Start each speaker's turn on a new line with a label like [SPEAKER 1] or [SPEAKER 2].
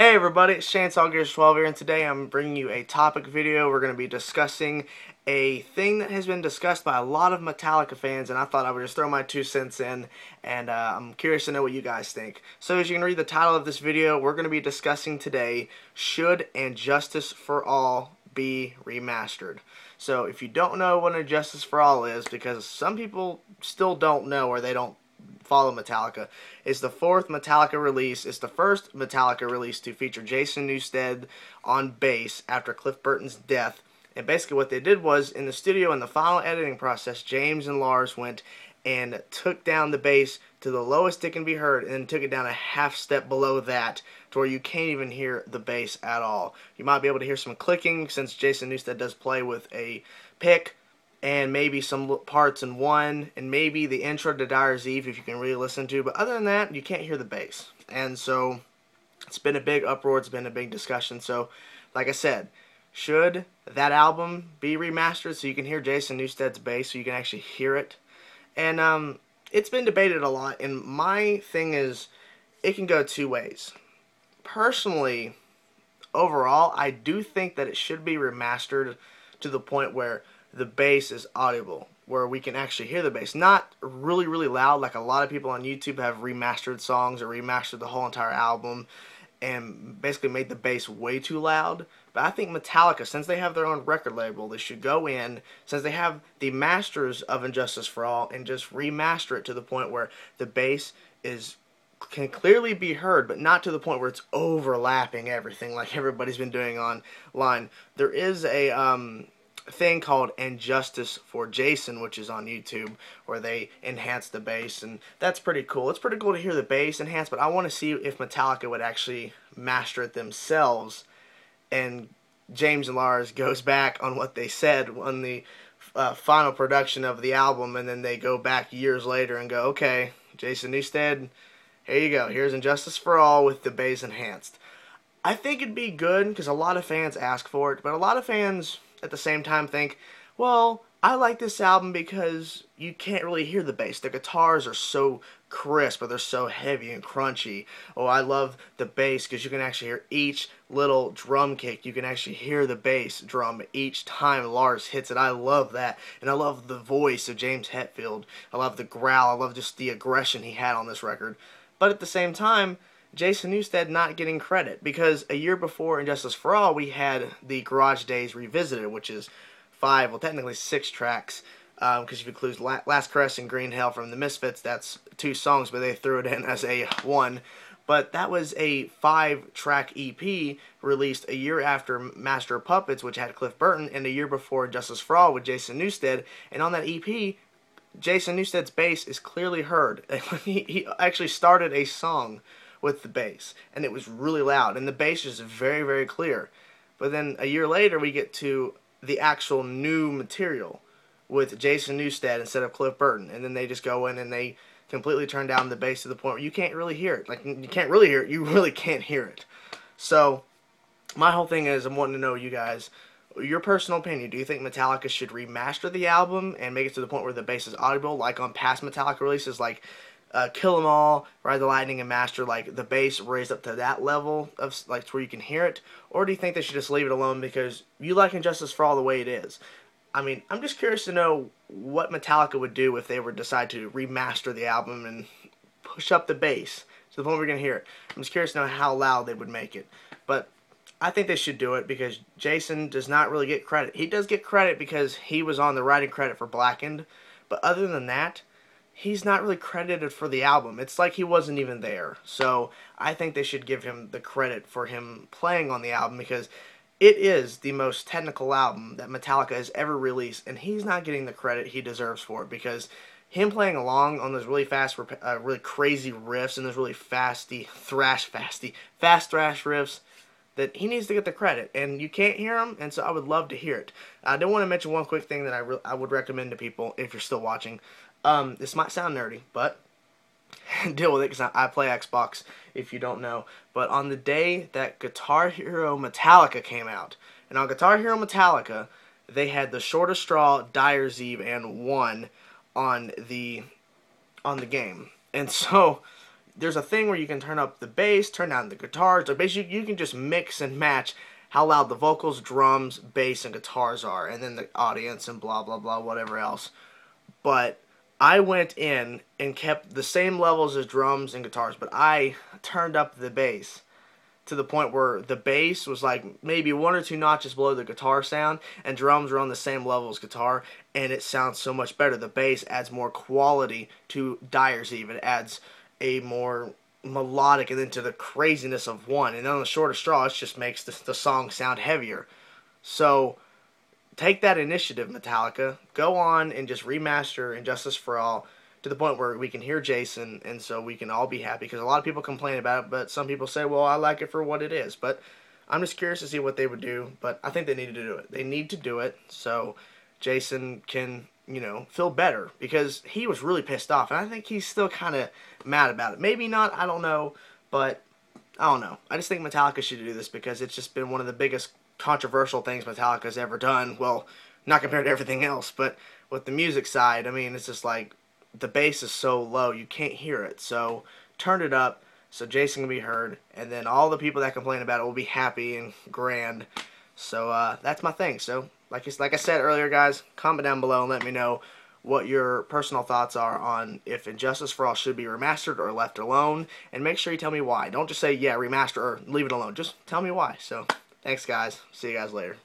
[SPEAKER 1] Hey everybody, it's Chainsaw Gears 12 here, and today I'm bringing you a topic video. We're going to be discussing a thing that has been discussed by a lot of Metallica fans, and I thought I would just throw my 2 cents in, and I'm curious to know what you guys think. So as you can read the title of this video, we're going to be discussing today, should And Justice for All be remastered? So if you don't know what And Justice for All is, because some people still don't know or they don't follow Metallica, it's the fourth Metallica release. It's the first Metallica release to feature Jason Newsted on bass after Cliff Burton's death. And basically what they did was, in the studio, in the final editing process, James and Lars went and took down the bass to the lowest it can be heard, and then took it down a half step below that to where you can't even hear the bass at all. You might be able to hear some clicking, since Jason Newsted does play with a pick, and maybe some parts in one, and maybe the intro to Dyer's Eve if you can really listen to, but other than that, you can't hear the bass. And so it's been a big uproar, it's been a big discussion. So like I said, should that album be remastered so you can hear Jason Newsted's bass, so you can actually hear it? And it's been debated a lot, and my thing is, it can go two ways. Personally, overall, I do think that it should be remastered to the point where the bass is audible, where we can actually hear the bass. Not really, really loud, like a lot of people on YouTube have remastered songs or remastered the whole entire album and basically made the bass way too loud. But I think Metallica, since they have their own record label, they should go in, since they have the masters of And Justice for All, and just remaster it to the point where the bass can clearly be heard, but not to the point where it's overlapping everything like everybody's been doing online. There is a thing called And Justice for Jason, which is on YouTube, where they enhance the bass, and that's pretty cool. It's pretty cool to hear the bass enhanced, but I want to see if Metallica would actually master it themselves, and James and Lars goes back on what they said on the final production of the album, and then they go back years later and go, okay, Jason Newsted, here you go, here's And Justice for All with the bass enhanced. I think it'd be good, because a lot of fans ask for it, but a lot of fans at the same time think, well, I like this album because you can't really hear the bass. The guitars are so crisp, or they're so heavy and crunchy. Oh, I love the bass because you can actually hear each little drum kick. You can actually hear the bass drum each time Lars hits it. I love that. And I love the voice of James Hetfield. I love the growl. I love just the aggression he had on this record. But at the same time, Jason Newsted not getting credit, because a year before And Justice for All, we had the Garage Days Revisited, which is 5, well technically 6 tracks, because if you include Last Caress and Green Hell from the Misfits, that's 2 songs, but they threw it in as a 1. But that was a 5-track EP released a year after Master of Puppets, which had Cliff Burton, and a year before Justice for All with Jason Newsted. And on that EP, Jason Newsted's bass is clearly heard. He actually started a song with the bass, and it was really loud, and the bass is very, very clear. But then a year later, we get to the actual new material with Jason Newsted instead of Cliff Burton, and then they just go in and they completely turn down the bass to the point where you can't really hear it. Like, you can't really hear it, you really can't hear it. So my whole thing is, I'm wanting to know, you guys, your personal opinion. Do you think Metallica should remaster the album and make it to the point where the bass is audible, like on past Metallica releases, like Kill 'Em All, Ride the Lightning, and Master, like the bass raised up to that level of like to where you can hear it? Or do you think they should just leave it alone because you like And Justice for All the way it is? I mean, I'm just curious to know what Metallica would do if they were to decide to remaster the album and push up the bass to the point where we're gonna hear it. I'm just curious to know how loud they would make it. But I think they should do it because Jason does not really get credit. He does get credit because he was on the writing credit for Blackened, but other than that, he's not really credited for the album. It's like he wasn't even there. So I think they should give him the credit for him playing on the album, because it is the most technical album that Metallica has ever released, and he's not getting the credit he deserves for it, because him playing along on those really fast, really crazy riffs and those really fast thrash riffs, that he needs to get the credit, and you can't hear him, and so I would love to hear it. I do want to mention one quick thing that I would recommend to people if you're still watching. This might sound nerdy, but deal with it, because I play Xbox, if you don't know. But on the day that Guitar Hero Metallica came out, and on Guitar Hero Metallica, they had the Shortest Straw, Dyer's Eve, and 1 on the game. And so there's a thing where you can turn up the bass, turn down the guitars, or basically you can just mix and match how loud the vocals, drums, bass, and guitars are, and then the audience and blah blah blah, whatever else. But I went in and kept the same levels as drums and guitars, but I turned up the bass to the point where the bass was like maybe one or two notches below the guitar sound, and drums were on the same level as guitar, and it sounds so much better. The bass adds more quality to Dyer's Eve. It adds a more melodic and into the craziness of one. And then on the shorter straw, it just makes the song sound heavier. So take that initiative, Metallica. Go on and just remaster Injustice for All to the point where we can hear Jason, and so we can all be happy. Because a lot of people complain about it, but some people say, well, I like it for what it is. But I'm just curious to see what they would do, but I think they need to do it. They need to do it so Jason can, feel better, because he was really pissed off, and I think he's still kind of mad about it. Maybe not, I don't know, but I don't know. I just think Metallica should do this because it's just been one of the biggest controversial things Metallica's ever done. Well, not compared to everything else, but with the music side, I mean, it's just like the bass is so low you can't hear it. So turn it up so Jason can be heard, and then all the people that complain about it will be happy and grand. So that's my thing. So like I said earlier, guys, comment down below and let me know what your personal thoughts are on if Injustice for All should be remastered or left alone, and make sure you tell me why. Don't just say, yeah, remaster or leave it alone. Just tell me why. So thanks, guys. See you guys later.